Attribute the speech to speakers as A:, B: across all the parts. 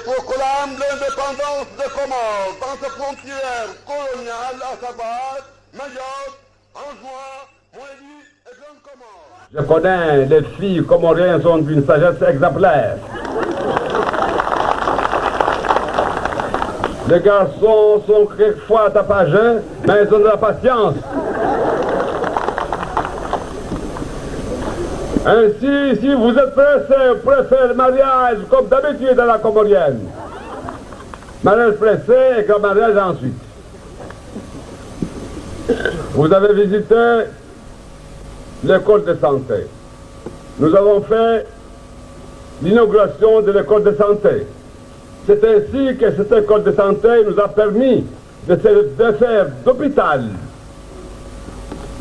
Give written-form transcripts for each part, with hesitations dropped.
A: proclame l'indépendance des Comores dans ses frontières coloniales, à savoir Mayotte, Anjouan, Moélie et Grande Comore.
B: Je connais, les filles comoriennes sont d'une sagesse exemplaire. Les garçons sont quelquefois tapageux, mais ils ont de la patience. Ainsi, si vous êtes pressé pour faire le mariage comme d'habitude dans la comorienne, mariage pressé et grand mariage ensuite. Vous avez visité l'école de santé. Nous avons fait l'inauguration de l'école de santé. C'est ainsi que cette école de santé nous a permis de faire d'hôpital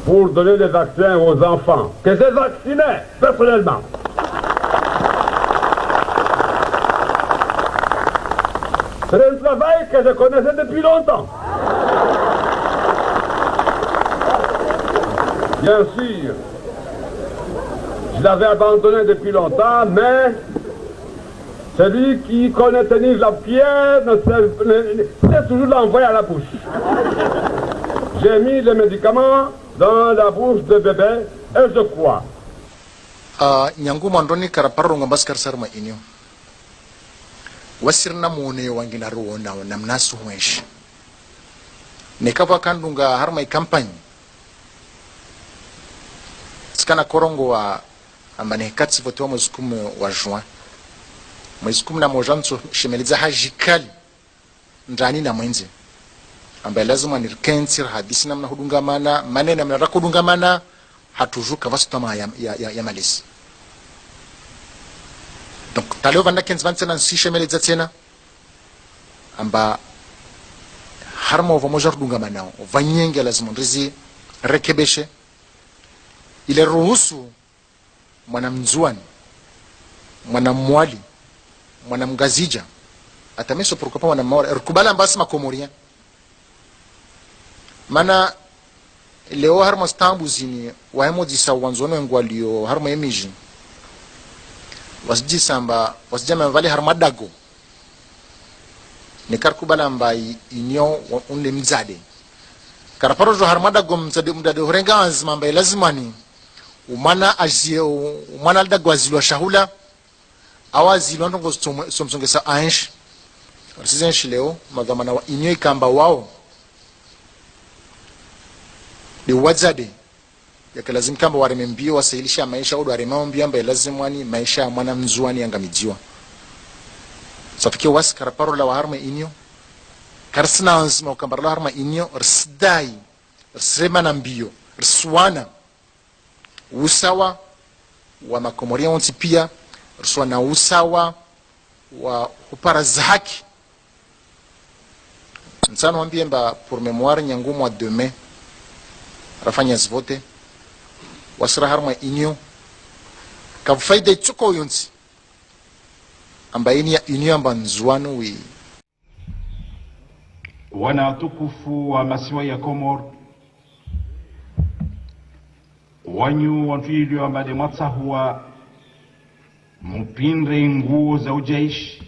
B: pour donner des vaccins aux enfants, que j'ai vaccinés personnellement. C'est un travail que je connaissais depuis longtemps. Bien sûr, je l'avais abandonné depuis longtemps, mais celui qui connaît tenir la pierre ne sait toujours l'envoyer à la bouche. J'ai mis les médicaments dans la bouche de bébé et je crois.
C: Nyangu mandoni karaparro ngambas karsarma inyo. Wasirna mone wangina ruona namnasu mwesh. Nekava kandunga harma campagne. Skana korongo wa ambane katsi voto wa mzukumu wa juin. Mzukumu na mojanso shemeliza hajikali ndani na mwenzi. Ambaye lazima nirkensir hadisi namna hudungamana manena namna rakudungamana hatujuka vasutama ya malisi. Donc taleo vanda kenz vansena sishemeleza tena amba harmo vamoja hudungamana vanyenge lazima ndizi rekebeshe ile ruhusu mwanamzuani mwanamwali mwanamgazija atameso pourquoi pas mwanamwali rukubala mbasi makomoria mana leo harmo stambu zini waemo disa wanzono ngwalio harmo emiji wasji samba wasjama vale harmadago ne karkubala mbai inyo unle mzade karaparo jo harmadago mzade mdade horenga azma mbai lazimani umana azie umana dago azilwa shahula awazilwa ndongo somsongesa ansh residensh leo magamana wa inyo ikamba wao de wazade yakalazim kamba waremembio wasailisha maisha au waremambio ambaye lazim wani maisha ya mwana mzuani angamijiwa safikia was karaparo la harma inyo karsna azma kambara la harma inyo rsdai rsema na mbio rswana usawa wa makomoria wonti pia rswana usawa wa uparaza haki nsano ambie mba pour mémoire nyangu mois de mai rafanya zvote wasira harma inyo kafaida chuko yonsi ambaini ya inyo amba nzuano wi
D: wana tukufu wa masiwa ya Komor wanyu wantuilio ambade matsahua mpindre nguo za ujaishi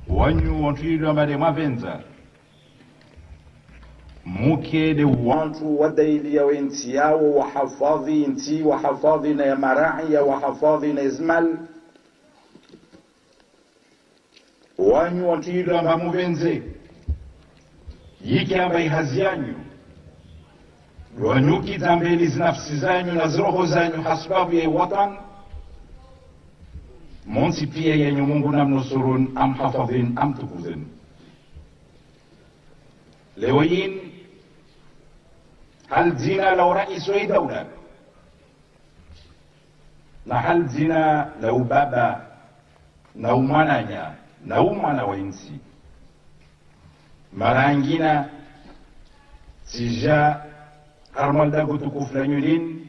D: wanyu wantuilio ambade mavenza mukede wantu wadaili ya wenti yao wahafadhi inti wahafadhi na ya marai ya wahafadhi na izmal wanyu wantuilio amba muvenze yiki amba ihazi yanyu wanyuki zambeli zinafsi zanyu na zroho zanyu hasbabu ya watan monsi pia yenye Mungu namnusurun am hafadhin am tukuzin lewayin hal zina law rais wa dawla na hal zina law baba na umwananya na umwana wa insi marangina sija harmal dago tukufu la nyulin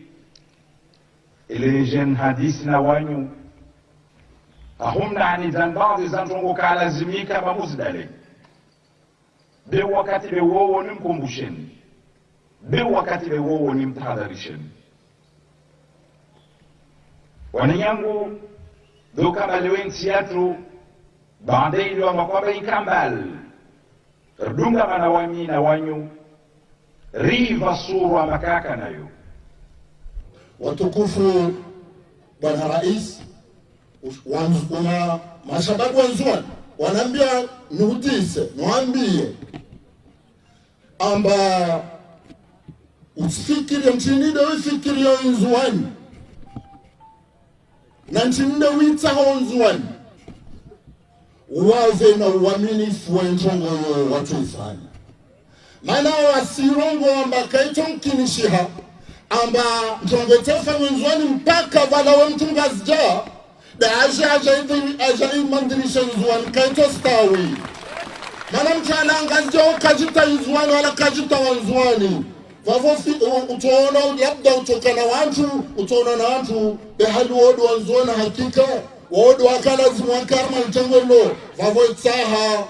D: ile jen hadisi na wanyu ahumna ani zan baadhi zantongo kalazimika mamuzdale be wakati be wowo nimkumbusheni be wakati be wowo nimtahadharisheni wanyangu doka balewensi yatu bandeilo makwaba ikambal rdunga mana wami na wanyu riva surwa makaka nayo.
E: Watukufu Bwana Rais, wana mashababu wanzuani wanaambia nuhutise nuambie amba usifikirie mchinide wifikirie nzuani na mchinide witaho nzuani uwaze na uaminifu wa njongo watu ifanya maana wasirongo amba kaito mkinishiha amba njongo tefa nzuani mpaka wala wa mtunga zja da aja imandirisha nzuani kaito stawi mana mchana angazja ukajita nzuani wala kajita wanzuani vavo utaona labda utokana watu utaona na watu behali wodu wanzuani hakika wodu wakala zimwakarma mtengolo vavo itaha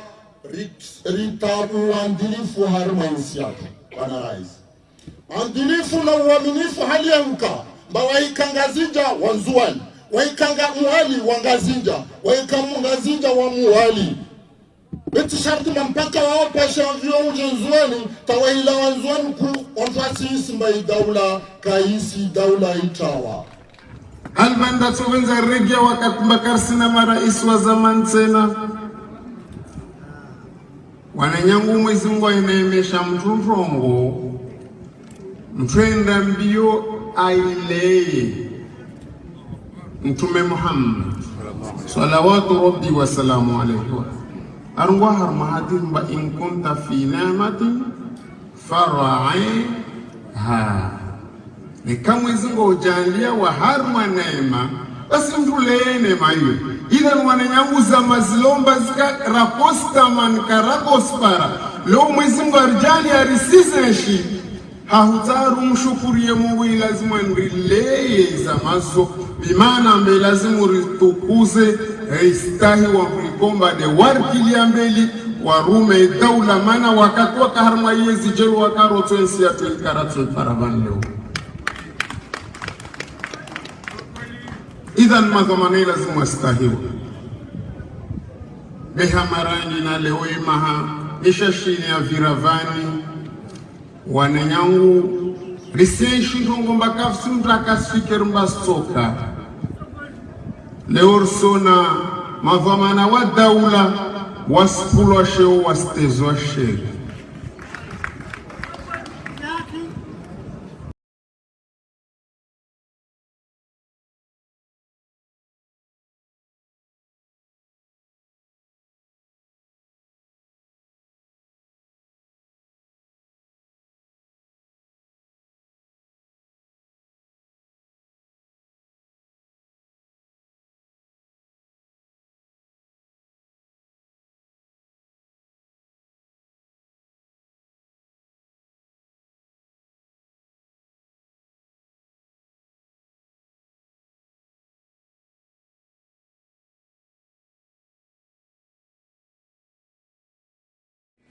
E: ritabu wandilifu harma insiatu Bwana Rais andilifu na uaminifu hali ya mka mba waikangazija wanzuani waikanga muhali wangazinja waikamungazinja wa muhali beti sharti mpaka wao pasha vyo ujenzuani tawahila wanzuani ku onfasi isimba daula kaisi daula itawa
F: albanda tuwenza regia wakati mbakarsina marais wa zaman tena wananyangu mwezi Mungu inaemesha mturongo mtwenda mbio aileye Mtume Muhammad salawatu rabbi wa salamu alayhi arwa harmahatin ba in kunta fi ni'matin faraiha ni kama izingo ujalia wa harma neema basi mtuleye neema hiyo ila wananyangu za mazilomba zika raposta man karakospara leo mwezi Mungu arjali arisizeshi hahutaru mshukurie Mungu lazima nrileye za mazo bimana mbe lazima ritukuze istahi wa kulikomba de warkili ambeli warume daula mana wakati wakaharma yezi jelu wakaroto ensi ya tuikaratu paravan leo idhan madhamane lazima istahiwa beha marani na leo imaha ishashini ya viravani wananyangu risenshi ngomba kafsi mtakasfikir mbastoka leorsona madhamana wa daula waspulwa sheo wastezwa sheo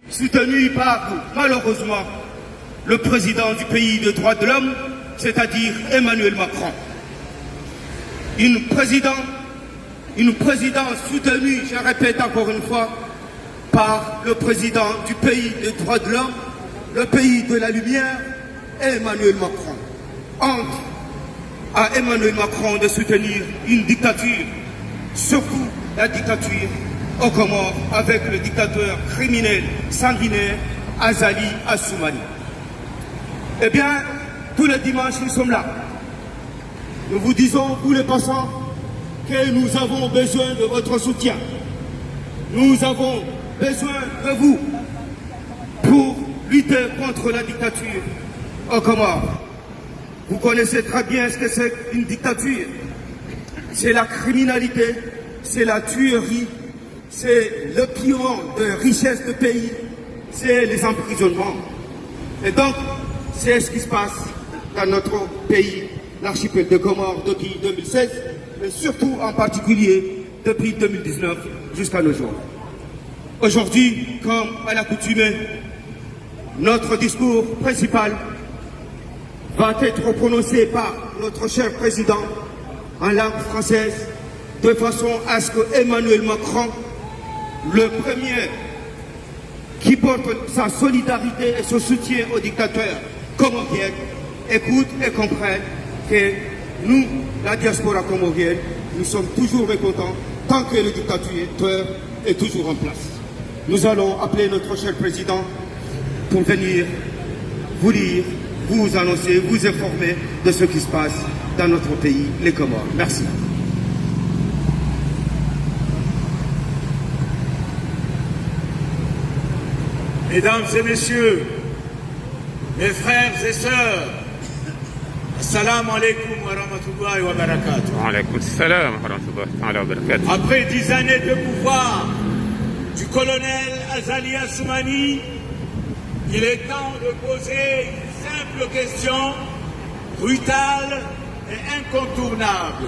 G: soutenu par, malheureusement, le président du pays des droits de l'homme, c'est-à-dire Emmanuel Macron. Une présidence soutenue, je répète encore une fois, par le président du pays des droits de l'homme, le pays de la lumière, Emmanuel Macron. Honte à Emmanuel Macron de soutenir une dictature, surtout la dictature aux Comores avec le dictateur criminel sanguinaire Azali Assoumani. Eh bien, tous les dimanches, nous sommes là. Nous vous disons, vous les passants, que nous avons besoin de votre soutien. Nous avons besoin de vous pour lutter contre la dictature aux Comores. Vous connaissez très bien ce que c'est une dictature. C'est la criminalité, c'est la tuerie, c'est le pillon de richesse de pays, c'est les emprisonnements. Et donc, c'est ce qui se passe dans notre pays, l'archipel de Comores, depuis 2016, mais surtout en particulier depuis 2019 jusqu'à nos jours. Aujourd'hui, comme à l'accoutumée, notre discours principal va être prononcé par notre cher président en langue française de façon à ce que Emmanuel Macron, le premier qui porte sa solidarité et son soutien aux dictateurs comoriens, écoute et comprenne que nous, la diaspora comorienne, nous sommes toujours mécontents tant que le dictateur est toujours en place. Nous allons appeler notre cher président pour venir vous lire, vous annoncer, vous informer de ce qui se passe dans notre pays, les Comores. Merci.
H: Mesdames et messieurs, mes frères et sœurs, assalamu alaikum wa rahmatullahi wa barakatuh.
I: Wa alaikum salam wa rahmatullahi wa barakatuh.
H: Après 10 années de pouvoir du colonel Azali Assoumani, il est temps de poser une simple question brutale et incontournable.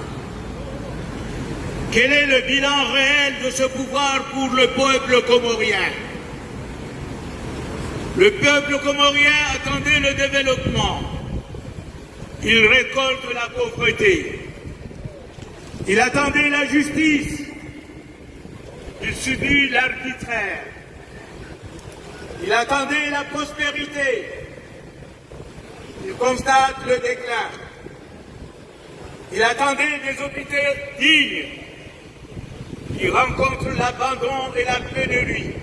H: Quel est le bilan réel de ce pouvoir pour le peuple comorien? Le peuple comorien attendait le développement. Il récolte la pauvreté. Il attendait la justice. Il subit l'arbitraire. Il attendait la prospérité. Il constate le déclin. Il attendait des hôpitaux dignes. Il rencontre l'abandon et la pénurie.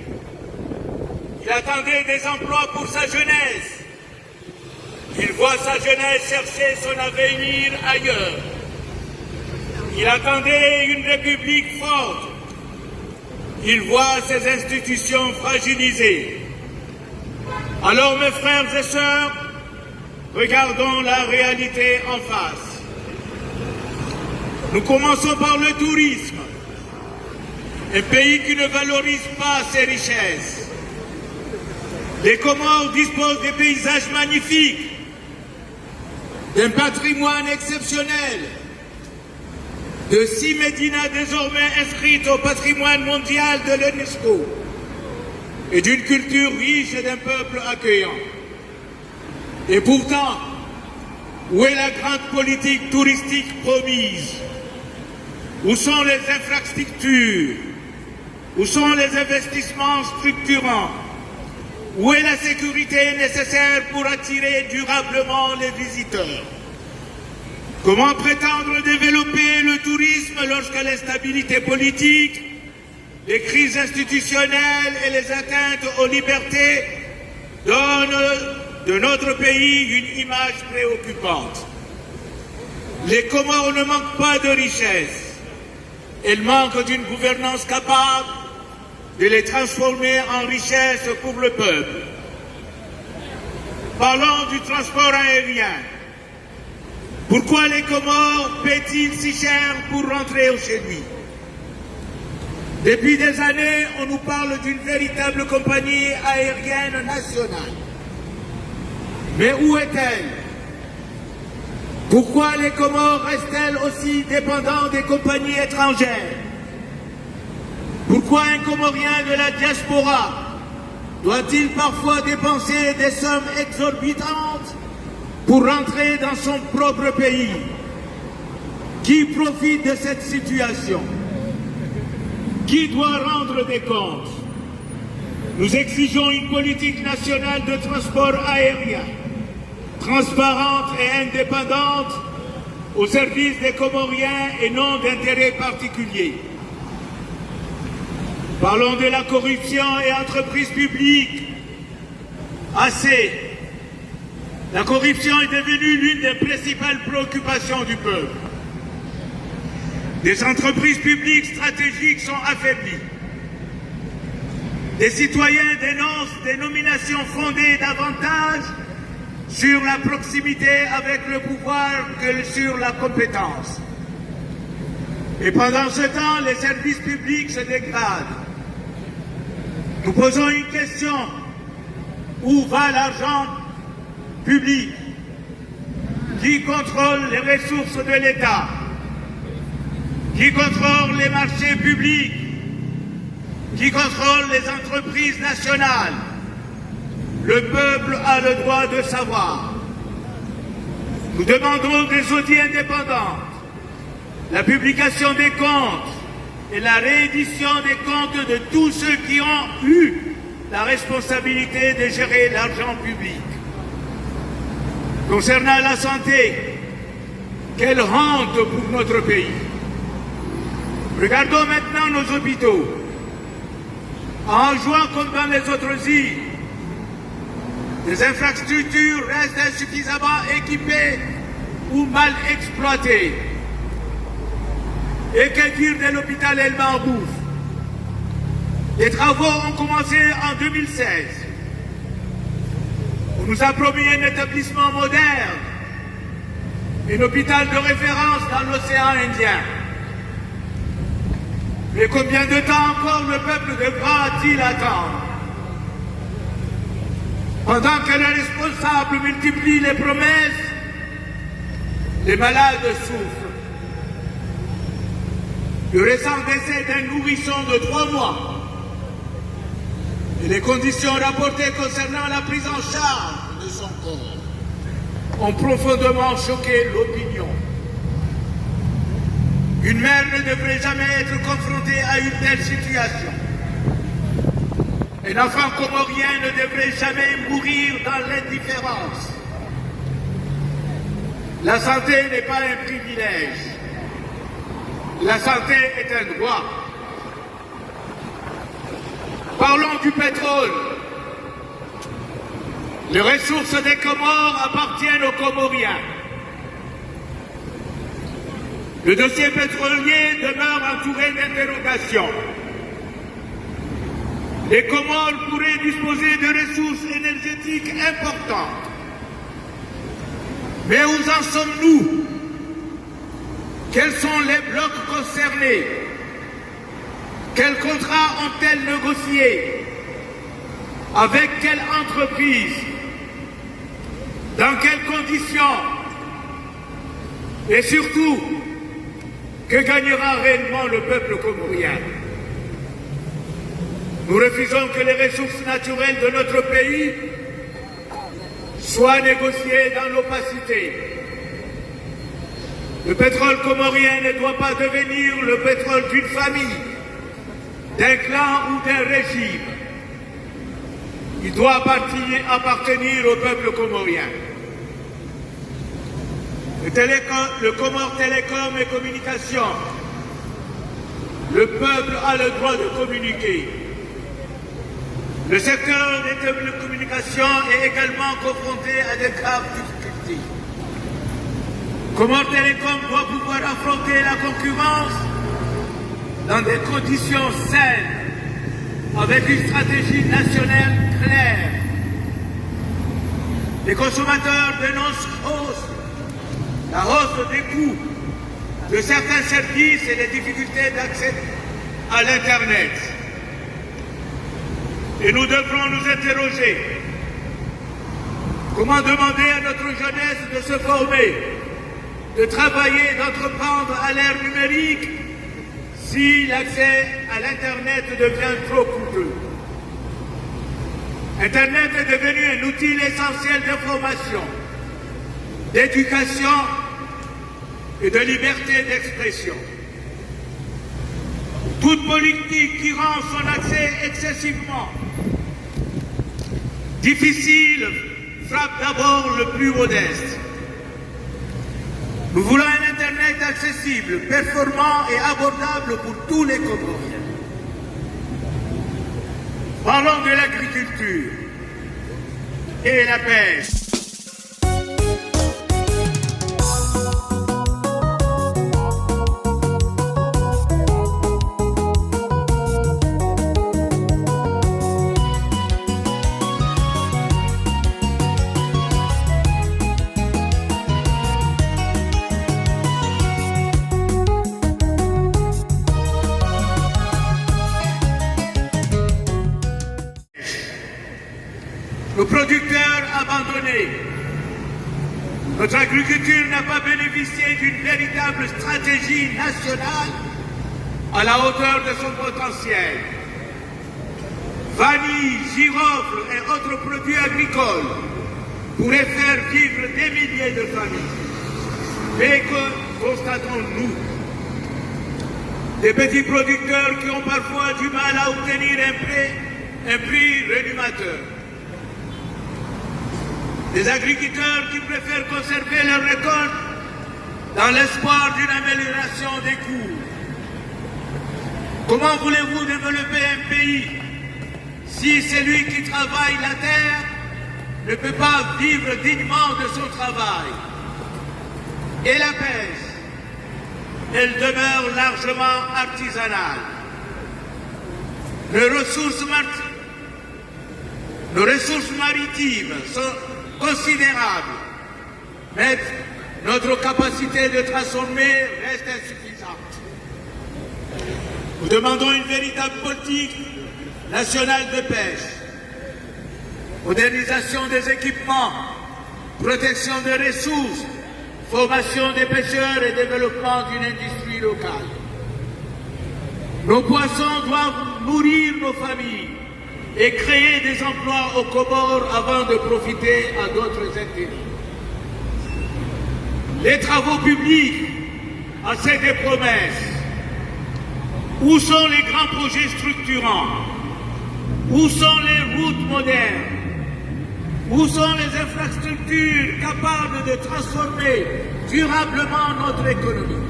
H: Il attendait des emplois pour sa jeunesse. Il voit sa jeunesse chercher son avenir ailleurs. Il attendait une république forte. Il voit ses institutions fragilisées. Alors, mes frères et sœurs, regardons la réalité en face. Nous commençons par le tourisme. Un pays qui ne valorise pas ses richesses. Les Comores disposent des paysages magnifiques, d'un patrimoine exceptionnel, de 6 médinas désormais inscrites au patrimoine mondial de l'UNESCO et d'une culture riche et d'un peuple accueillant. Et pourtant, où est la grande politique touristique promise? Où sont les infrastructures? Où sont les investissements structurants? Où est la sécurité nécessaire pour attirer durablement les visiteurs? Comment prétendre développer le tourisme lorsque l'instabilité politique, les crises institutionnelles et les atteintes aux libertés donnent de notre pays une image préoccupante? Les Comores ne manquent pas de richesses. Elles manquent d'une gouvernance capable de les transformer en richesse pour le peuple. Parlons du transport aérien. Pourquoi les Comores paient-ils si cher pour rentrer chez lui? Depuis des années, on nous parle d'une véritable compagnie aérienne nationale. Mais où est-elle? Pourquoi les Comores restent-elles aussi dépendants des compagnies étrangères? Pourquoi un Comorien de la diaspora doit-il parfois dépenser des sommes exorbitantes pour rentrer dans son propre pays? Qui profite de cette situation? Qui doit rendre des comptes? Nous exigeons une politique nationale de transport aérien, transparente et indépendante, au service des Comoriens et non d'intérêts particuliers. Parlons de la corruption et entreprises publiques. Assez. La corruption est devenue l'une des principales préoccupations du peuple. Des entreprises publiques stratégiques sont affaiblies. Des citoyens dénoncent des nominations fondées davantage sur la proximité avec le pouvoir que sur la compétence. Et pendant ce temps, les services publics se dégradent. Nous posons une question. Où va l'argent public? Qui contrôle les ressources de l'État? Qui contrôle les marchés publics? Qui contrôle les entreprises nationales? Le peuple a le droit de savoir. Nous demandons des audits indépendants, la publication des comptes et la réédition des comptes de tous ceux qui ont eu la responsabilité de gérer l'argent public. Concernant la santé, quelle honte pour notre pays. Regardons maintenant nos hôpitaux. En jouant comme dans les autres îles, les infrastructures restent insuffisamment équipées ou mal exploitées. Et que dire de l'hôpital El Marbouf? Les travaux ont commencé en 2016. On nous a promis un établissement moderne, un hôpital de référence dans l'océan Indien. Mais combien de temps encore le peuple devra-t-il attendre? Pendant que les responsables multiplient les promesses, les malades souffrent. Le récent décès d'un nourrisson de 3 mois et les conditions rapportées concernant la prise en charge de son corps ont profondément choqué l'opinion. Une mère ne devrait jamais être confrontée à une telle situation. Un enfant comorien ne devrait jamais mourir dans l'indifférence. La santé n'est pas un privilège. La santé est un droit. Parlons du pétrole. Les ressources des Comores appartiennent aux Comoriens. Le dossier pétrolier demeure entouré d'interrogations. Les Comores pourraient disposer de ressources énergétiques importantes. Mais où en sommes-nous? Quels sont les blocs concernés? Quels contrats ont-elles négociés? Avec quelle entreprise? Dans quelles conditions? Et surtout, que gagnera réellement le peuple comorien? Nous refusons que les ressources naturelles de notre pays soient négociées dans l'opacité. Le pétrole comorien ne doit pas devenir le pétrole d'une famille, d'un clan ou d'un régime. Il doit appartenir au peuple comorien. Le Comore Télécom et Communication, le peuple a le droit de communiquer. Le secteur des télécommunications est également confronté à des graves difficultés. Comore Télécom doit pouvoir affronter la concurrence dans des conditions saines, avec une stratégie nationale claire. Les consommateurs dénoncent la hausse des coûts de certains services et les difficultés d'accès à l'Internet. Et nous devrons nous interroger. Comment demander à notre jeunesse de se former, de travailler, d'entreprendre à l'ère numérique si l'accès à l'Internet devient trop coûteux? Internet est devenu un outil essentiel d'information, d'éducation et de liberté d'expression. Toute politique qui rend son accès excessivement difficile frappe d'abord le plus modeste. Nous voulons un Internet accessible, performant et abordable pour tous les Comoriens. Parlons de l'agriculture et la pêche. Nos producteurs abandonnés. Notre agriculture n'a pas bénéficié d'une véritable stratégie nationale à la hauteur de son potentiel. Vanille, girofle et autres produits agricoles pourraient faire vivre des milliers de familles. Mais que constatons-nous? des petits producteurs qui ont parfois du mal à obtenir un prix rémunérateur, des agriculteurs qui préfèrent conserver leurs récoltes dans l'espoir d'une amélioration des coûts. Comment voulez-vous développer un pays si celui qui travaille la terre ne peut pas vivre dignement de son travail? Et la pêche, elle demeure largement artisanale. Nos ressources maritimes sont considérables, mais notre capacité de transformer reste insuffisante. Nous demandons une véritable politique nationale de pêche, modernisation des équipements, protection des ressources, formation des pêcheurs et développement d'une industrie locale. Nos poissons doivent nourrir nos familles et créer des emplois aux Comores avant de profiter à d'autres intérêts. Les travaux publics assez des promesses. Où sont les grands projets structurants? Où sont les routes modernes? Où sont les infrastructures capables de transformer durablement notre économie?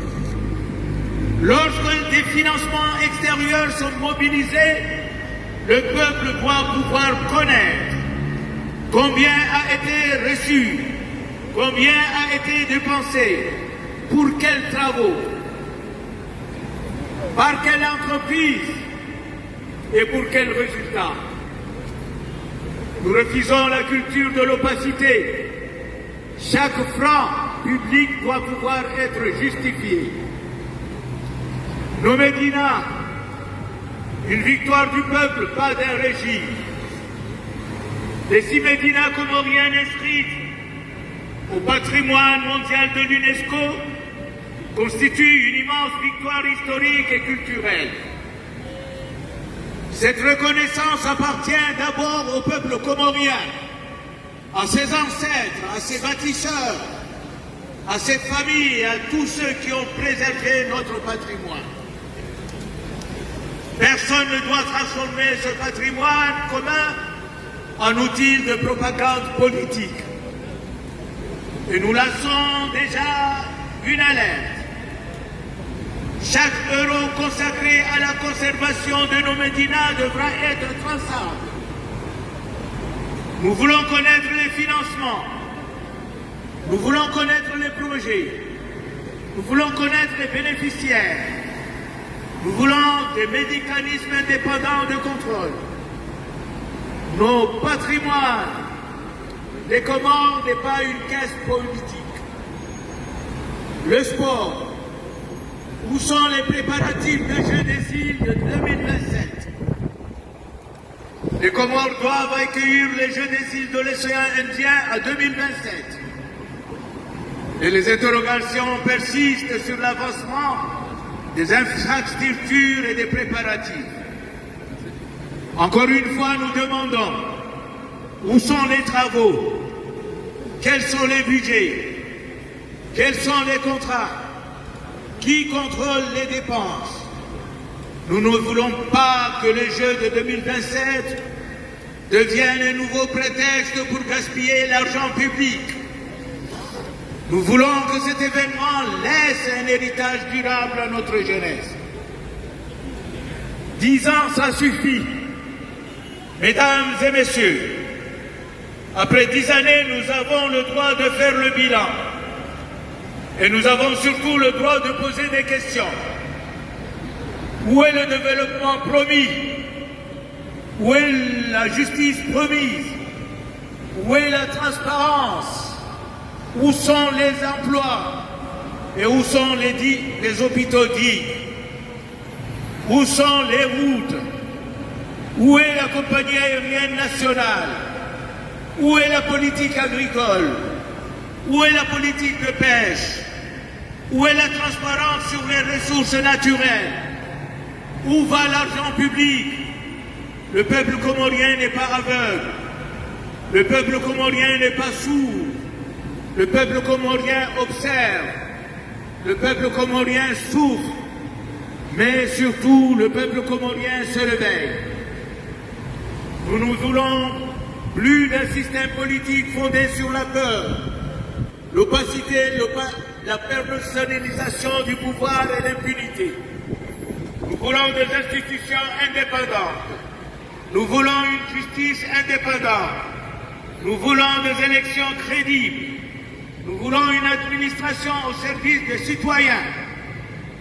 H: Lorsque des financements extérieurs sont mobilisés, le peuple doit pouvoir connaître combien a été reçu, combien a été dépensé, pour quels travaux, par quelle entreprise et pour quels résultats. Nous refusons la culture de l'opacité. Chaque franc public doit pouvoir être justifié. Nos Médinas, une victoire du peuple, pas d'un régime. Les 6 Médinas comoriennes inscrites au patrimoine mondial de l'UNESCO constituent une immense victoire historique et culturelle. Cette reconnaissance appartient d'abord au peuple comorien, à ses ancêtres, à ses bâtisseurs, à ses familles et à tous ceux qui ont préservé notre patrimoine. Personne ne doit transformer ce patrimoine commun en outil de propagande politique. Et nous lançons déjà une alerte. Chaque euro consacré à la conservation de nos médinas devra être traçable. Nous voulons connaître les financements. Nous voulons connaître les projets. Nous voulons connaître les bénéficiaires. Nous voulons des mécanismes indépendants de contrôle. Nos patrimoines, les Comores n'est pas une caisse politique. Le sport. Où sont les préparatifs de Jeux des îles de 2027? Les Comores doivent accueillir les Jeux des îles de l'océan Indien à 2027. Et les interrogations persistent sur l'avancement des infrastructures et des préparatifs. Encore une fois, nous demandons où sont les travaux, quels sont les budgets, quels sont les contrats, qui contrôle les dépenses. Nous ne voulons pas que les Jeux de 2027 deviennent un nouveau prétexte pour gaspiller l'argent public. Nous voulons que cet événement laisse un héritage durable à notre jeunesse. 10 ans, ça suffit. Mesdames et messieurs, après 10 années, nous avons le droit de faire le bilan. Et nous avons surtout le droit de poser des questions. Où est le développement promis? Où est la justice promise? Où est la transparence? Où sont les emplois? Et où sont les hôpitaux dignes? Où sont les routes? Où est la compagnie aérienne nationale? Où est la politique agricole? Où est la politique de pêche? Où est la transparence sur les ressources naturelles? Où va l'argent public? Le peuple comorien n'est pas aveugle. Le peuple comorien n'est pas sourd. Le peuple comorien observe. Le peuple comorien souffre. Mais surtout, le peuple comorien se réveille. Nous ne voulons plus d'un système politique fondé sur la peur, l'opacité, la personnalisation du pouvoir et l'impunité. Nous voulons des institutions indépendantes. Nous voulons une justice indépendante. Nous voulons des élections crédibles. Nous voulons une administration au service des citoyens.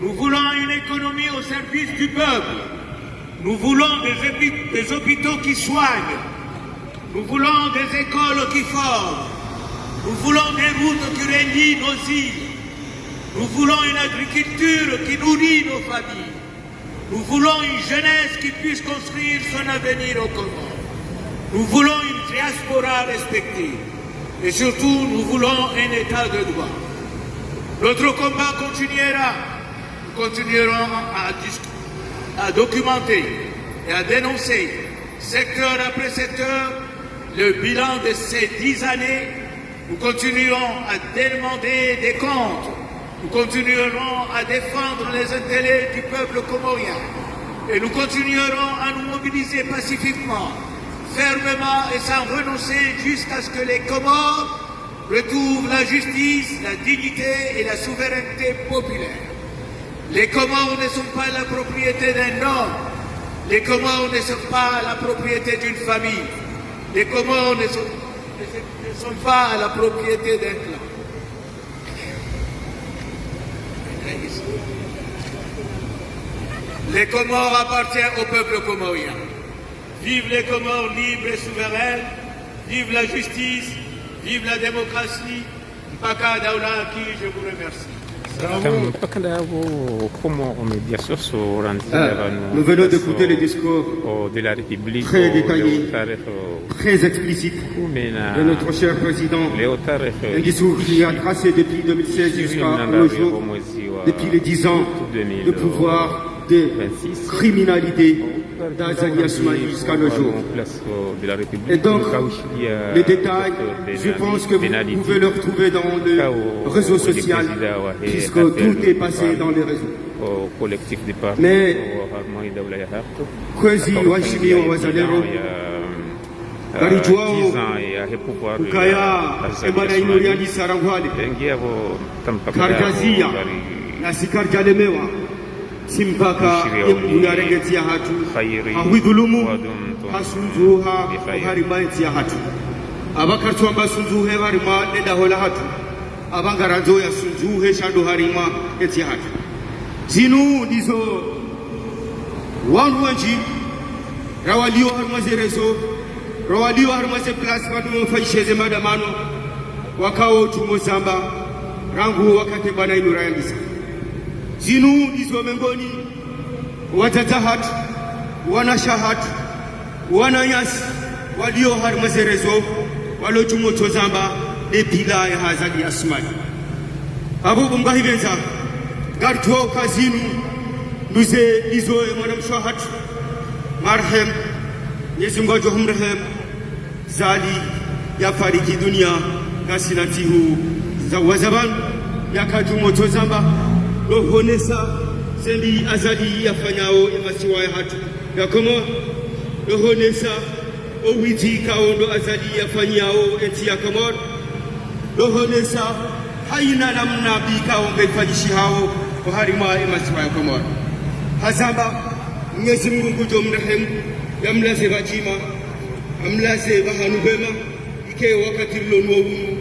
H: Nous voulons une économie au service du peuple. Nous voulons des hôpitaux qui soignent. Nous voulons des écoles qui forment. Nous voulons des routes qui relient nos îles. Nous voulons une agriculture qui nourrit nos familles. Nous voulons une jeunesse qui puisse construire son avenir au Comores. Nous voulons une diaspora respectée. Et surtout, nous voulons un état de droit. Notre combat continuera. Nous continuerons à documenter et à dénoncer, secteur après secteur, le bilan de ces 10 années. Nous continuerons à demander des comptes. Nous continuerons à défendre les intérêts du peuple comorien. Et nous continuerons à nous mobiliser pacifiquement, fermement et sans renoncer jusqu'à ce que les Comores retrouvent la justice, la dignité et la souveraineté populaire. Les Comores ne sont pas la propriété d'un homme. Les Comores ne sont pas la propriété d'une famille. Les Comores ne sont pas la propriété d'un clan. Les Comores appartiennent au peuple comorien. Vive les Comores libres et souveraines, vive la justice, vive la démocratie. Mpaka Daula qui je vous remercie.
J: Nous venons d'écouter les discours
I: de la République
J: très détaillés, très explicites de notre cher président. Un discours qui a tracé depuis 2016 jusqu'à nos jours, depuis les 10 ans de pouvoir de criminalité d'Azali Assoumani jusqu'à nos jours. Et donc, les détails, je pense que vous pouvez le retrouver dans le réseau social, puisque tout est passé dans les réseaux. Mais, Kwezi Washimi Wazalero, Garijwao, Ukaya, Ebana Inuriani Sarangwale, Kargazia, Nasikar Jalemewa, Simpaka Yaregetia Hatu, Awidulumu, Hasunzuha, Haribaetia Hatu, Abakartuamba Sunzuhe Harima, Nedahola Hatu, Abangarazoya Sunzuhe Shadu Harima, Etia Hatu. Zinu Dizo Wanwanji, Rawalio Harmazerezo, Rawalio Harmaze Plus, Madu Faisheze Madamano, Wakao Tumozamba, Rangu Wakate Bana Inurayangisa. Zinu Dizo Memboni, Watatahat, Wanashahat, Wanayas, Walio Harmazerezo, Walotumo Tozamba, Epila Hazadi Asmani. Abu Bungahibenza. Garto Kazinu, Nuze Izo Madam Shahat, Marhem, Yezunga Johumrehem, Zali, Yafariki Dunia, Kasinatihu, Zawazaban, Yakatu Motozamba, Lohonesa, Sendi Azali Yafanyao, Emasiwa Hatu, Yakomo, Lohonesa, Owiti Kaondo Azali Yafanyao, Etiakamor, Lohonesa, haina namna bika ungefanishi hao kwa harima emasiwa ya Komoro. Hazamba Mwenyezi Mungu jomrehemu yamlaze bajima amlaze bahanubema ike wakati lonu umu.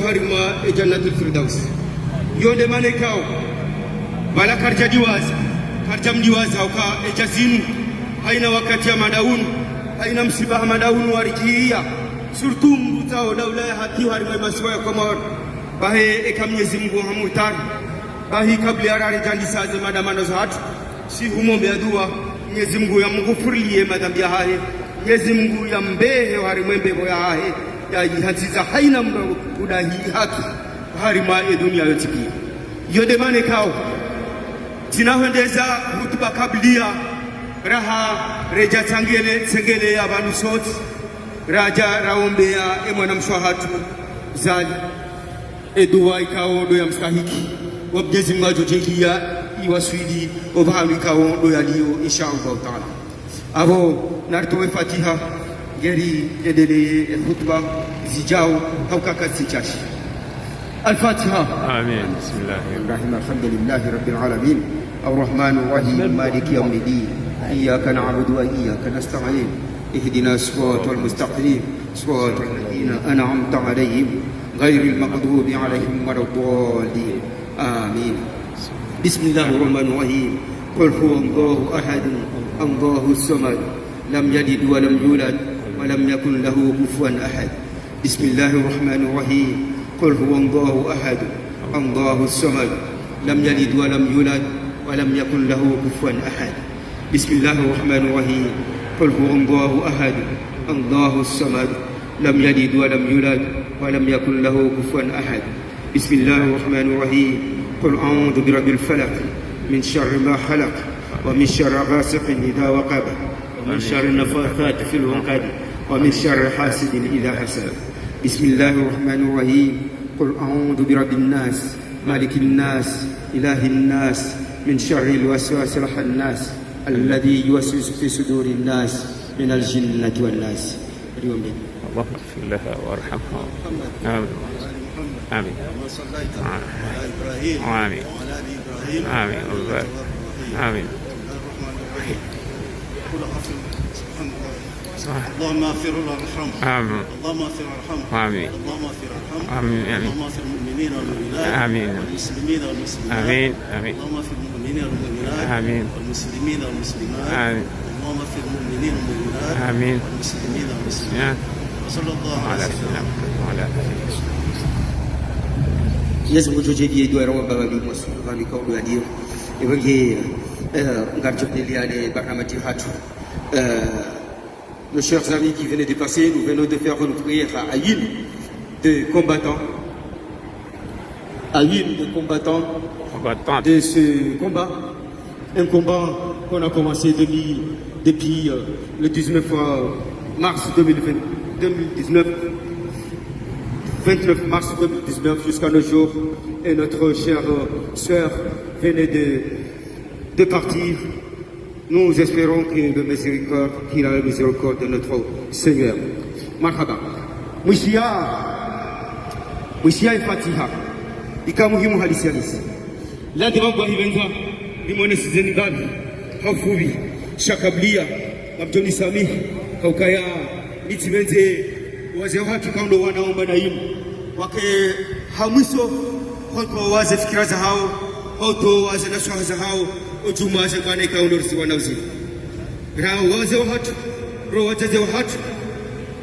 J: Harima e Jannatul Firdaus yonde mane kaw bala karja diwaz karjam diwaz ka e jazinu haina wakati ya madaun haina msiba madaun warikia surtout mutao daula hati harima maswa ya Komoro bahe e kam Mwenyezi Mungu hamutar bahi kabla ya rari jandi saze madamano zat si humombe dua Mwenyezi Mungu yamghufurie madhambi yahe, Mwenyezi Mungu yambehe hari mwembebo yahe yayihaziza haina mdo udahi haki hari ma dunia yote pia yode mane kao zinahendeza hutuba kablia raha reja tsengele abantu sote raja raombea mwana mshahatu zali edua ikao ndo ya mstahiki wabjezi mwajojengia iwaswidi obahalu ikao ndo yaliyo inshallah taala abo nartoe fatiha geri edele khutba zijao haukaka sichashi الفاتحة
I: آمين. بسم الله
J: الرحمن الرحيم. الحمد لله رب العالمين الرحمن الرحيم مالك يوم الدين إياك نعبد وإياك نستعين اهدنا الصراط المستقيم صراط الذين أنعمت عليهم غير المغضوب عليهم ولا الضالين آمين. بسم الله الرحمن الرحيم قل هو الله أحد الله الصمد لم يلد ولم يولد ولم يكن له كفوا أحد. بسم الله الرحمن الرحيم قل هو الله أحد الله الصمد لم يلد ولم يولد ولم يكن له كفوا أحد. بسم الله الرحمن الرحيم قل هو الله أحد الله الصمد لم يلد ولم يولد ولم يكن له كفوا أحد. بسم الله الرحمن الرحيم قل أعوذ برب الفلق من شر ما خلق ومن شر غاسق إذا وقب ومن شر النفاثات في العقد ومن شر حاسد إذا حسد. بسم الله الرحمن الرحيم قل أعوذ برب الناس مالك الناس إله الناس من شر الوسواس الخناس الذي يوسوس في صدور الناس من الجنة والناس.
I: اللهم اغفر لها وارحمها. آمين آمين آمين آمين آمين.
K: اللهم اغفر له وارحمه.
I: آمين.
K: اللهم اغفر وارحمه.
I: آمين.
K: اللهم اغفر وارحمه.
I: آمين.
K: اللهم اغفر المؤمنين والمؤمنات.
I: آمين.
K: والمسلمين والمسلمات.
I: آمين. آمين.
K: اللهم اغفر المؤمنين والمؤمنات.
I: آمين.
K: والمسلمين والمسلمات.
I: آمين.
K: اللهم اغفر المؤمنين والمؤمنات.
I: آمين.
K: والمسلمين والمسلمات. صلى الله على سيدنا محمد
I: وعلى آله.
J: Yesu kuchochejie dua rawa baba bi mosu kami kaulu ya dio ebage ngarjopeli ale barnamati hatu. Nos chers amis qui venaient de passer, nous venons de faire une prière à une de combattants, à une de combattants de ce combat, un combat qu'on a commencé depuis le 19 mars 2019, 29 mars 2019 jusqu'à nos jours, et notre chère sœur venait de partir. Nous espérons qu'il a la miséricorde de notre Seigneur. Marhaba. Mwishia Fatiha. Ika muhimu halisi. Ladi mambo hivenza limone sizeni gabi. Hafubi shakablia Abdoni Sami kaukaya itivenze wazee wake kaundo wanaomba naimu wake hamwiso hoto waze fikira za hao hoto waze naswaha za hao ujuma waze kane kaundo risi wanauzi rao waze wahatu ro wajaze wahatu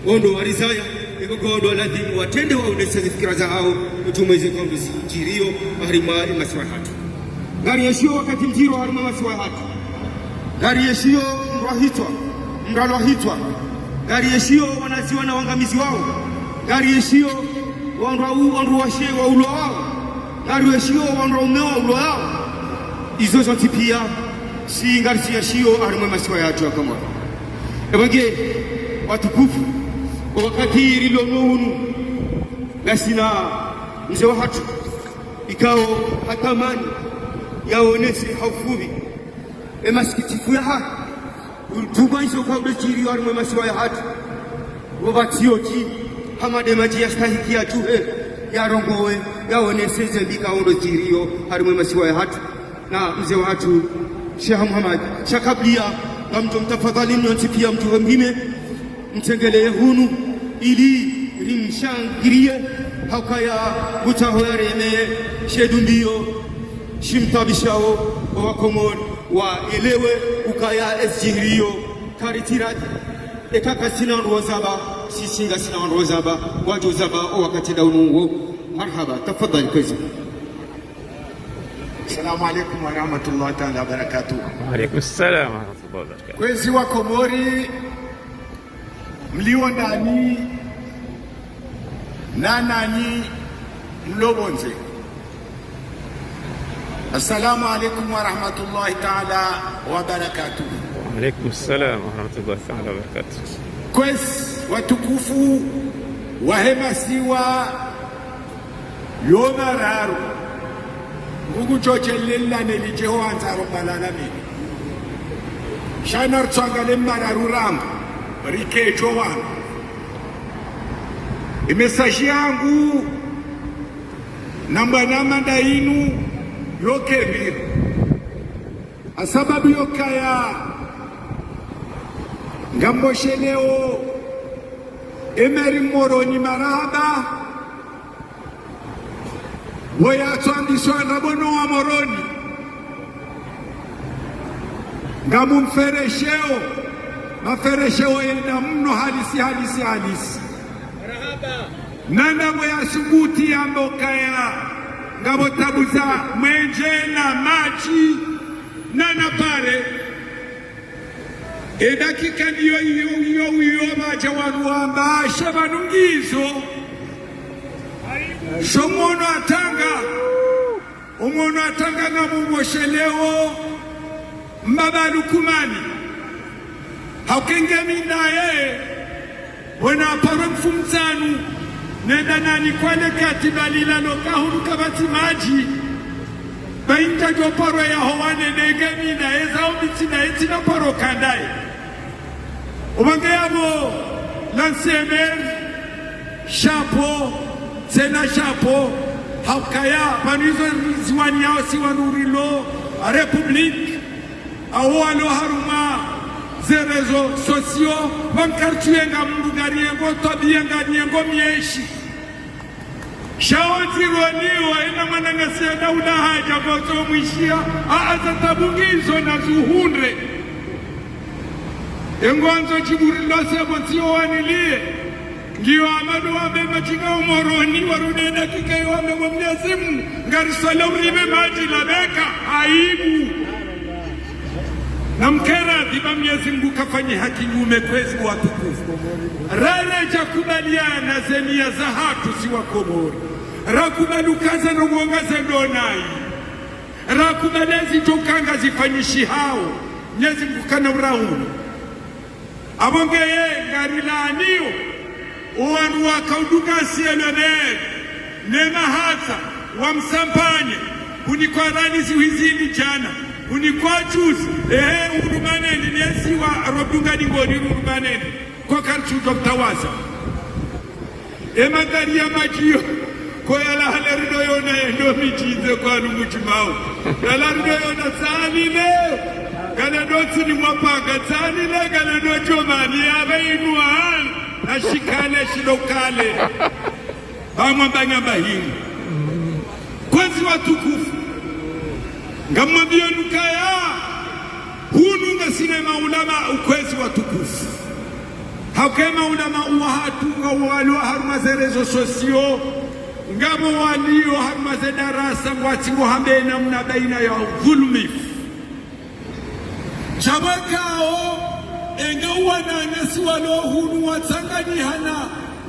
J: ondo warizaya iko gondo ladhi watende wa unesa fikira za hao ujuma waze kaundo jirio harima maswa hatu gari yeshio wakati mjiro harima maswa hatu gari yeshio mrahitwa gari yeshio wanaziwa na wangamizi wao gari yeshio wandu washe wa ulo wao gari yeshio wandu umeo ulo wao izo zote pia si gari yeshio harima maswa hatu kama ebage watukufu wakati rilo nuhunu gasina mzee wa hatu ikao hatamani yaonese hafubi emasikitifu ya hatu tubanzo kwa udejiri wa masiwa ya hatu wabatioji hamade maji ya stahiki ya tuhe ya rongowe yaoneseze bika udejiriyo harimwe masiwa ya hatu na mzee wa hatu Sheikh Muhammad shakablia na mtu mtafadhali mnonti pia mtu wengine mtengelee hunu ili rimshangirie hakaya utahoyareme shedundio shimtabishao wakomoni waelewe ukaya esjirio karitirati ekaka sina rozaba sisinga sina rozaba wajozaba wakati daunungo marhaba tafadhali kazi Assalamu alaikum wa rahmatullahi ta'ala wa barakatuh.
I: Wa alaikum assalam wa rahmatullahi wa barakatuh.
J: Kwezi wa Komori mlio ndani na nani mlobonze. Assalamu alaikum wa rahmatullahi ta'ala wa barakatuh.
I: Wa alaikum assalam wa rahmatullahi ta'ala wa barakatuh.
J: Kwezi watukufu wahemasiwa yomararu Mungu chochelela nelijeho anzaro malalamini Shanar tsangale mararu rangu rikecho wangu imesaji yangu namba ndainu yokebiri asababu yokaya ngambosheleo emeri moroni maraba Boya twandishwa na bono wa moroni ngamu mferesheo maferesheo yenda mno halisi nanda boya subuti ya mbokaya ngabo tabuza mwenje na maji nana pare edakika iyo maja wanuamba shabanungizo Shomono atanga ngamumosheleo mbabalu kumani haukengemi naye wana paro mfumzanu nenda nani kwale katibalila lokahuru kabati maji bainta jo paro ya howane negemi naye zaubiti na etina paro kandaye ubange yabo lansemer chapeau Sena chapeau haukaya panizo ziwani yao siwanurilo republique awalo haruma zerezo sosio wankartuenga mbugariengo tobienga niengo mieshi shaonzironiwa ina manangasiya daula haja gozo mwishia aazatabungizo na zuhunre engonzo chiburilo sebo tiyo wanilie Ngiyo amadu wabe machinga umoroni warudenda kika yuwame mwamniazimu ngariswala uribe maji labeka aibu na mkera dhiba mnyazimu kafanye haki nyume kwezi watukufu rare jakubaliana zemia za hatu siwa Komori rakubalukaza na uongaze donai rakubalezi jokanga zifanyishi hao mnyazimu kana uraunu abongeye ngarilaniyo Uwanu wakauduka sielone Nema hata Wamsampanye Kunikwa rani ziwizini jana Kunikwa chuzi urumaneni Nesi wa robdunga ningoni urumaneni Kwa karchu Dr. Waza Magari ya majio Kwa yala halerido yona endo michize kwa numuchimao Yala rido yona sanile Gana dotsi ni mwapanga sanile Gana dochomani Yabe inuahali ashikane shilokale bamwambanya bahini kwezi watukufu ngamwambia nukaya hunu ngasinema ulama ukwezi watukufu hakema ulama uwahatu ngawalwa harumazerezo sosio ngabo walio harumaze darasa ngwati muhambena mna baina ya dhulumifu chabakao enga wana siwalo hunu watangani hana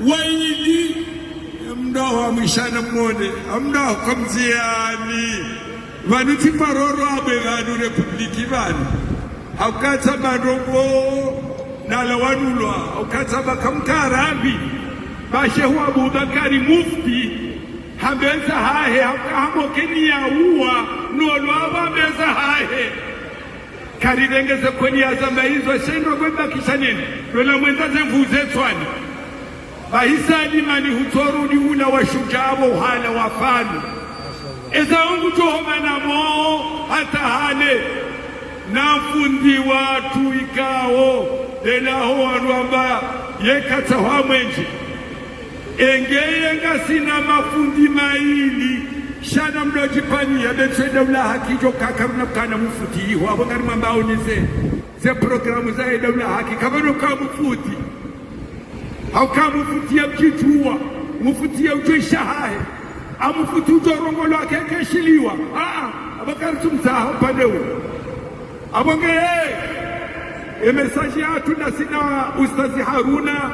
J: waili mdaho wa mwishana mwone mdaho kumziani vanuti paroro abe vanu republiki vanu haukata marongo nala wanulwa haukata bakamkarabi bashehu Abubakari mufti hambeza hahe haukahamokeni ya uwa nolwa wabeza hahe karirengeze kwenye azamba hizo shendo kwenda kishaneni wela mwenzaze mvuze twani bahisani mani hutorudi hula wa shujabo hala wafanu eza ungu tohoma na moo hata hale na fundi watu ikao lela hoa nuamba yekata wa mwenji engeye ngasina mafundi maili shana mdojipani ya betweda ula hakijo kakaruna kana mufuti iho abongari mwambao nize ze programu za eda ula haki kabano ka mufuti hauka mufuti ya mkitua mufuti ya ujoisha hae
L: amufututo rongo lwake keshiliwa abakari tumsaha upande huo abonge mesaji yatu na sina Ustazi Haruna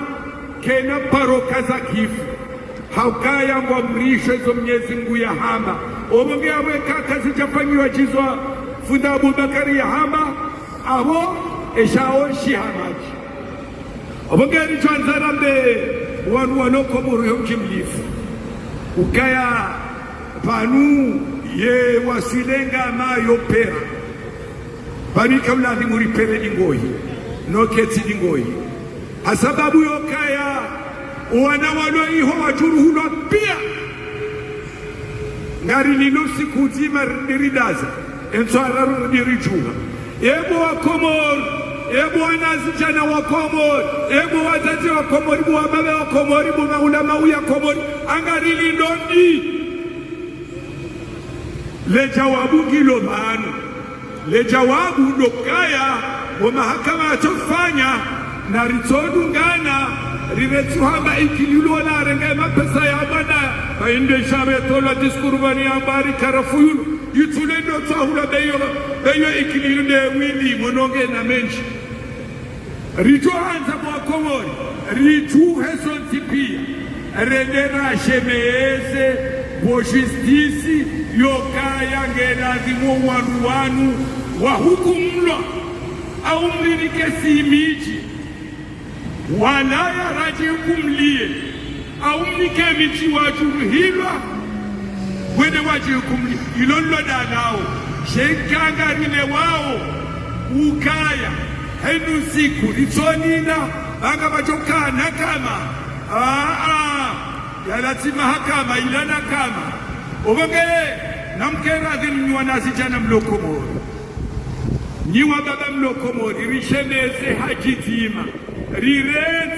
L: kena paroka za kifu haukaya mwamrisho zo Mwenyezi Mungu ya hamba obonge aweka kazi jafanyiwa jizwa funda Abubakari ya hamba abo eshao shihamaji obonge richwanzarambe wanu wanoko muru mjimlifu ukaya panu ye wasilenga mayo pera barika mlazi muripere dingoyi noketi dingoyi hasababu yokaya wana walo iho wajuruhulwa pia ngari lilusi kuzima niridaza enswara nirijuha ebo wa Komor ebo wanazijana wa Komor ebo wazazi wa Komor ebo wababe wa Komor ebo maulama uya Komor angari lindondi le jawabu kilo manu le jawabu lokaya wa mahakama atofanya na ritodungana riretsuhamba ikililola renga mapesa ya bana bainde shabe tola diskurbani ambari karafuyulu yitulendo tsahula beyo ikililunde wili mononge na menshi rijoanza kwa Komori rijuhe sontipia rendera shemeze bo justice yokaya ngelazimu wanu wa hukumlo au mlilike simiji wala ya raji kumlie au mlike miti wajuruhilwa wene waji kumlie ilonlo danao shekanga rile wao ukaya henu siku litonina anga bachokana kama yalati mahakama ilana kama obonge namkera dhini wanazijana mlokomori niwa baba mlokomori rishemeze hajitima riret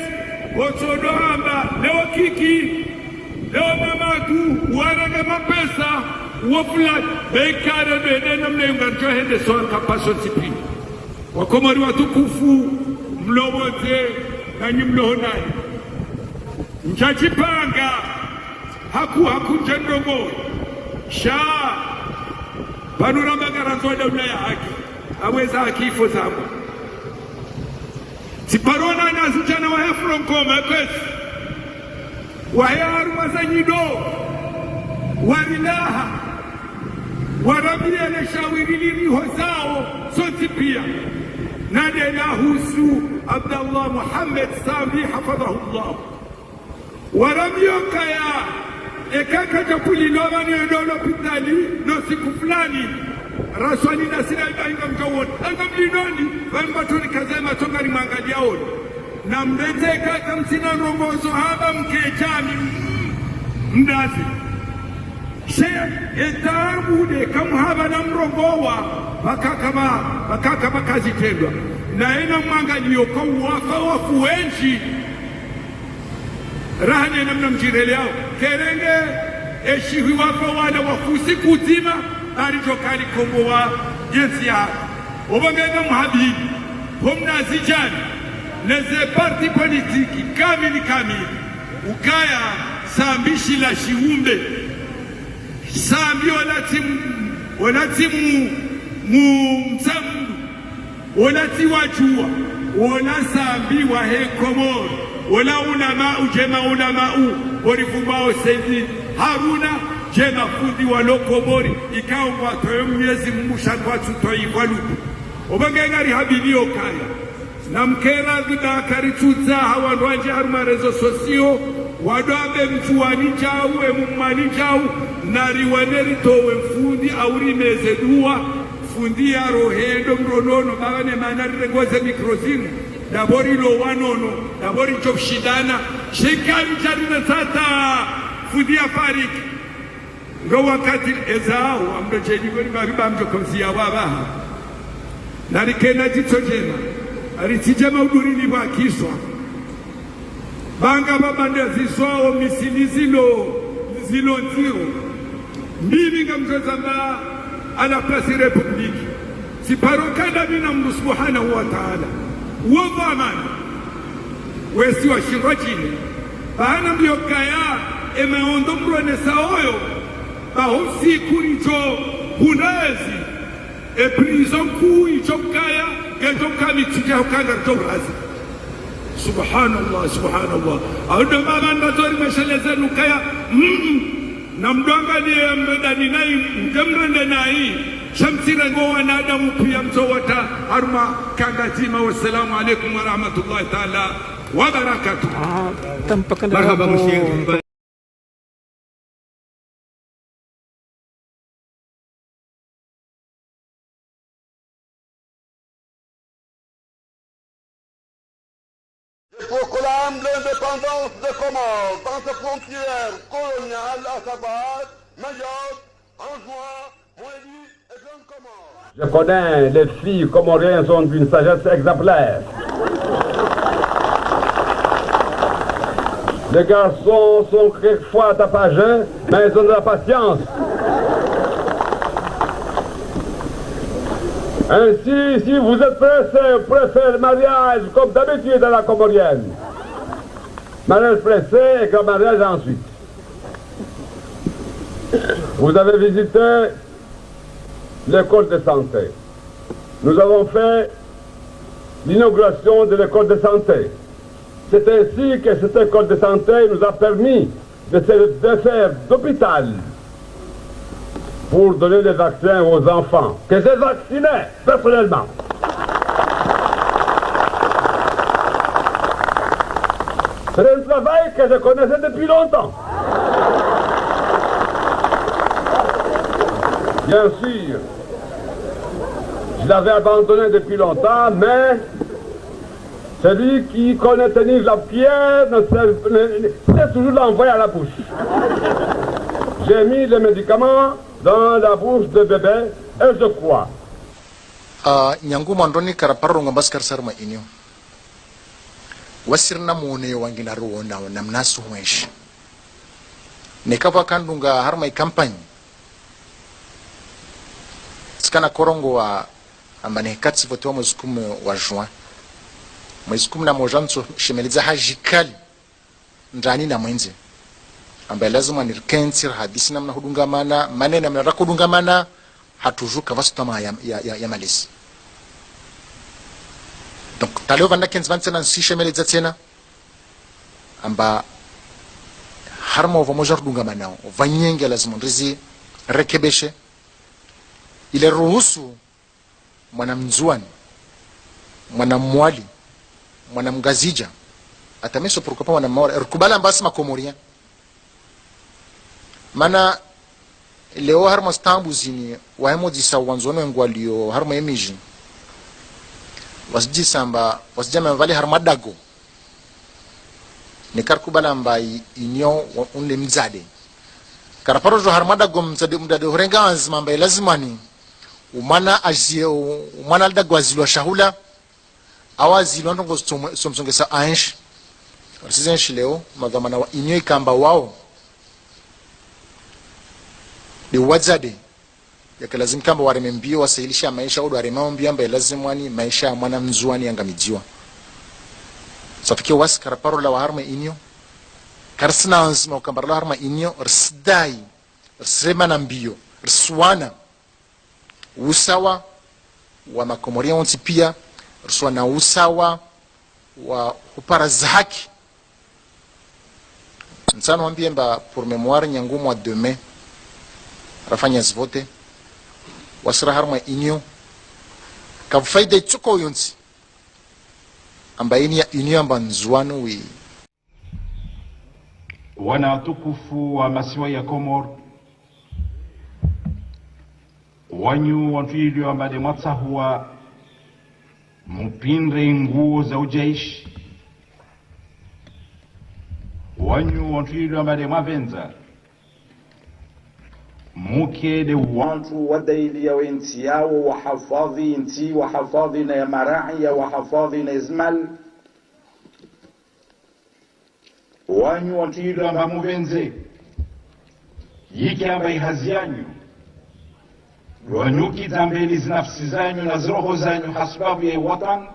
L: otodohamba leo kiki leo mamatu waraga mapesa wafulani bekare bedena mleunganjo hende soa kapaso tipi Wakomori watukufu mlowote na nyimlohonai mchachipanga hakuja ndongo sha panuramba garanzwa daula ya haki aweza hakifo zangu siparona nazijana wa hefronkoma kwesi wahearu wazanyido warilaha warabia na shawirili hozao soti pia nade na husu Abdallah Muhammad Sami hafadhahullah warabioka ya ekaka japuli loma ni endolo pitali no siku fulani raswali na sina ibainga mjawon anga mlinoni wambatoni kazema tonga ni mangalia ono na mreze kaka msina rongozo haba mkechami mdazi etabude kamuhaba na mrongowa bakaka bakazi tendwa na ena mwangalio kwa waka wafuenji rahane namna mjirele yao kerenge eshihi waka wana wafusi kutima arijokali kombo wa jensi ya obangega muhabibi homna zijani neze parti politiki kamili ukaya sambishi la shiumbe sambi onati msamdu onati wajua ona sambi wa hekomori ona ulamau jema ulamau orifubao Saidi Haruna jema fundi wa lokomori ikao mwatoyo Mwenyezi Mungu shakwa tutoivalu obangengari habilio kaya na mkera vidakari tutsa hawandu wanje haruma rezo sosio wadoabe mchuani chau emumani chau nariwaneri towe mfundi auri mezedua fundi ya rohendo mronono bagane manari rengoze mikrozini dabori lo wanono dabori chokshidana shikani charina tata fundi ya fariki ndo wakati ezao amdocheji goni babiba mjokomsia wabaha narikena jitso jema aritijema udurini wakiswa banga babande ziswao misili zilo nziro mbili nga mzozamba ala plasi republiki si parokada mina Mungu subhanahu wa ta'ala uovu amani wesi wa shirwa chini bahana mbiyokaya emeondo mrone saoyo bahosi kuricho hunazi e prison ku ichokaya geto kami tija ukanga tobrazi subhanallah subhanallah audo mama ndatori mashaleza nukaya na mdwanga ni mbedani nai mtemrende nai shamsira ngo wanadamu pia mtowata harma kangazima wassalamu alaikum wa rahmatullahi ta'ala wa barakatuh. Marhaba mshir.
A: Je proclame l'indépendance de Comores dans ses frontières coloniales à savoir Mayotte, Anjouan, Moélie et Grande Comore.
B: Je connais les filles comoriennes sont d'une sagesse exemplaire. Les garçons sont quelquefois tapageux, mais ils ont de la patience. Ainsi, si vous êtes pressé, préférez le mariage comme d'habitude dans la comorienne. Mariage pressé et grand mariage ensuite. Vous avez visité l'école de santé. Nous avons fait l'inauguration de l'école de santé. C'est ainsi que cette école de santé nous a permis de faire d'hôpital pour donner des vaccins aux enfants, que j'ai vaccinés personnellement. C'est un travail que je connaissais depuis longtemps. Bien sûr, je l'avais abandonné depuis longtemps, mais celui qui connaît tenir la pierre sait toujours l'envoyer à la bouche. J'ai mis les médicaments dans la bouche de bébé et je crois.
C: Nyangu mandoni karaparo ngambas karsarma inyo. Wasirna mone wangina ruona namnasu mwesh. Nekava kandunga harma campagne. Skana korongo wa amane katsi voto mwezi 10 wa juin. Mwezi 10 na mojanso shemeliza hajikali ndani na mwenze. Ambaye lazima nirkensir hadisi namna hudungamana manena mna rakudungamana hatujuka vasutama ya malisi. Donc taleo vanda kenz vansena nsishemeleza tena amba harma uvamoja hudungamana vanyenge lazima ndizi rekebeshe ile ruhusu mwanamzuani mwanamwali mwanamgazija atameso pourquoi pas mwanamwali rukubala mbasi makomoria mana leo harma stambu zini wahemo disa wanzono ngwalio harma emiji wasjisa mba wasjama vale harma dago nikar kubala mba inyo unle mzade karaparo jo harma dago mzade horenga azma mba lazimani umana azie umana dago azilwa shahula awazilwa ndongo somsongesa ansh sizenshi leo madhamana wa inyo ikamba wao ni wazade yakalazim kamba waremembio wasailisha maisha au waremambio ambaye lazimwani maisha mwana mzuani angamijiwa safikia was karaparo la harma inyo karsna azma kambara la harma inyo rsdai rsema na mbio rswana usawa wa makomoria onti pia rswana usawa wa uparaza haki nsano ambie mba pour mémoire nyangu mois de mai rafanya zvote wasira harma inyo kafaida chuko yonsi ambaini ya inyo amba nzuano wi
D: wana tukufu wa masiwa ya Komor wanyu wantuilio ambade matsahua mpindre nguo za ujaishi wanyu wantuilio ambade mavenza mukede wantu wadaili ya nchi yao wahafadhi nchi wahafadhi na ya marai wahafadhi na izmal wanyu wantuilio amba muvenze yiki amba ihazi yanyu wanyuki zambeli zinafsi zanyu na zroho zanyu hasbabu ya watan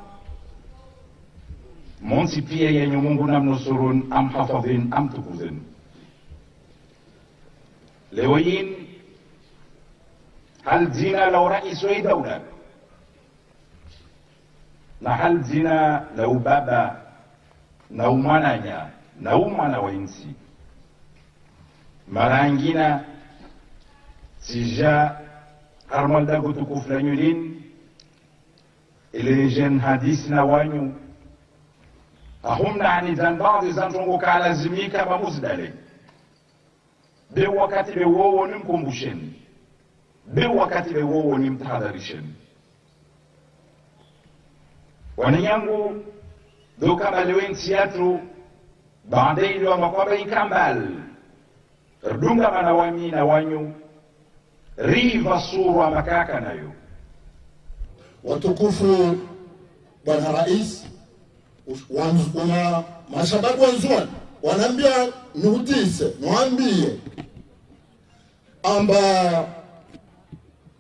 D: monsi pia yenye Mungu namnusurun amhafadhin amtukuzin leo yin hal zina la rais wa dawla na hal zina la ubaba na umwananya na umwana wa insi marangina sija harmalda kutukufu la nyulin ile jen hadis na wanyu ahumna ani zanbaadhi zantongo kalazimika mamuzdale be wakati be wowo ni mkumbusheni be wakati be wowo ni mtahadharisheni wanyangu do kama lewensi yatu baadaye ndio makwamba ikambal rdunga manawami na wanyu riva sura makaka nayo
E: watukufu bwana rais wana mashababu wanzuani wanaambia nuhutise nuambie amba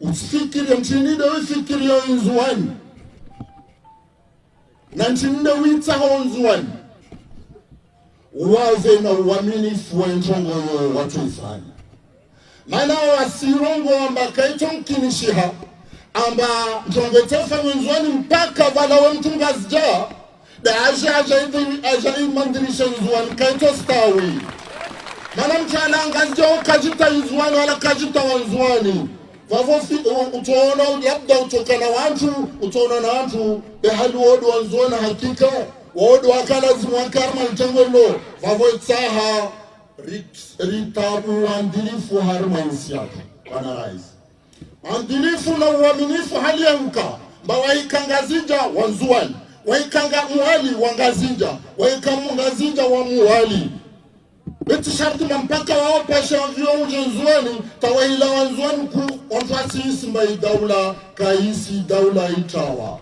E: usifikiri mchinide ufikirie nzuani na mchinide witaho nzuani uwaze na uaminifu wa njongo watu ifanya maana wasirongo amba kaito mkinishiha amba njongo tefa nzuani mpaka wala wa mtunga zija da aja imandirisha nzuani kaito stawi mana mchana angazija ukajita nzuani wala kajita wanzuani vavo utaona labda utokana watu utaona na watu behali wodu wanzuani hakika wodu wakala zimwakarma mtengolo vavo itaha ritabu wandilifu harma insiatu wana rais andilifu na uaminifu hali ya mka mba waikangazija wanzuani waikanga muhali wangazija waikamungazija wa muhali beti sharti mpaka wao pasha vyo ujenzuani tawahila wanzuani ku onfasi isimba daula kaisi daula itawa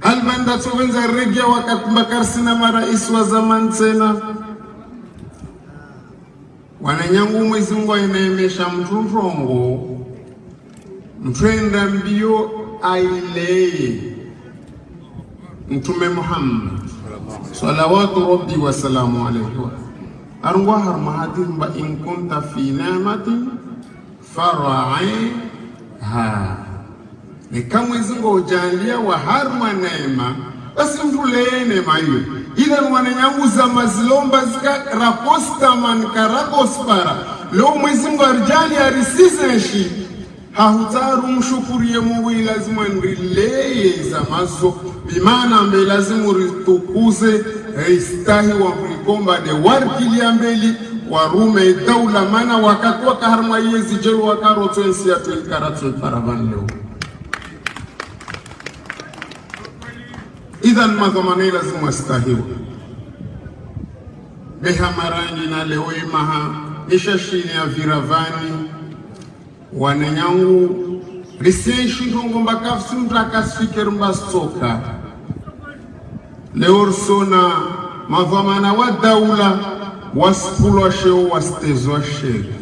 F: albanda tuwenza regia wakati mbakarsina marais wa zaman tena wananyangu mwezi mungu inaemesha mtunrongo mtwenda mbio aileye mtume Muhammad salawatu rabbi wa salamu alayhi arwa har mahadir ba in kunta fi ni'matin fara'ha ni kama zingo ujalia wa harma neema basi mtulee neema hiyo ila wananyangu za mazilomba zika raposta man karakospara leo mwezi mungu arjali arisizeshi hahutaru mshukurie Mungu lazima nrileye za mazo bimana mbe lazima ritukuze istahi wa kulikomba de warkilia mbeli warume daula mana wakati wakaharma yezi jelu wakaroto ensi ya tuikaratu paravan leo idhan madhamani lazima istahiwa beha marangi na leo imaha ishashini ya viravani wananyangu lisenshi ngomba kafsi mtakasifikir mbastoka leorsona mavamana wa daula waspulwa sheo wastezwa sheri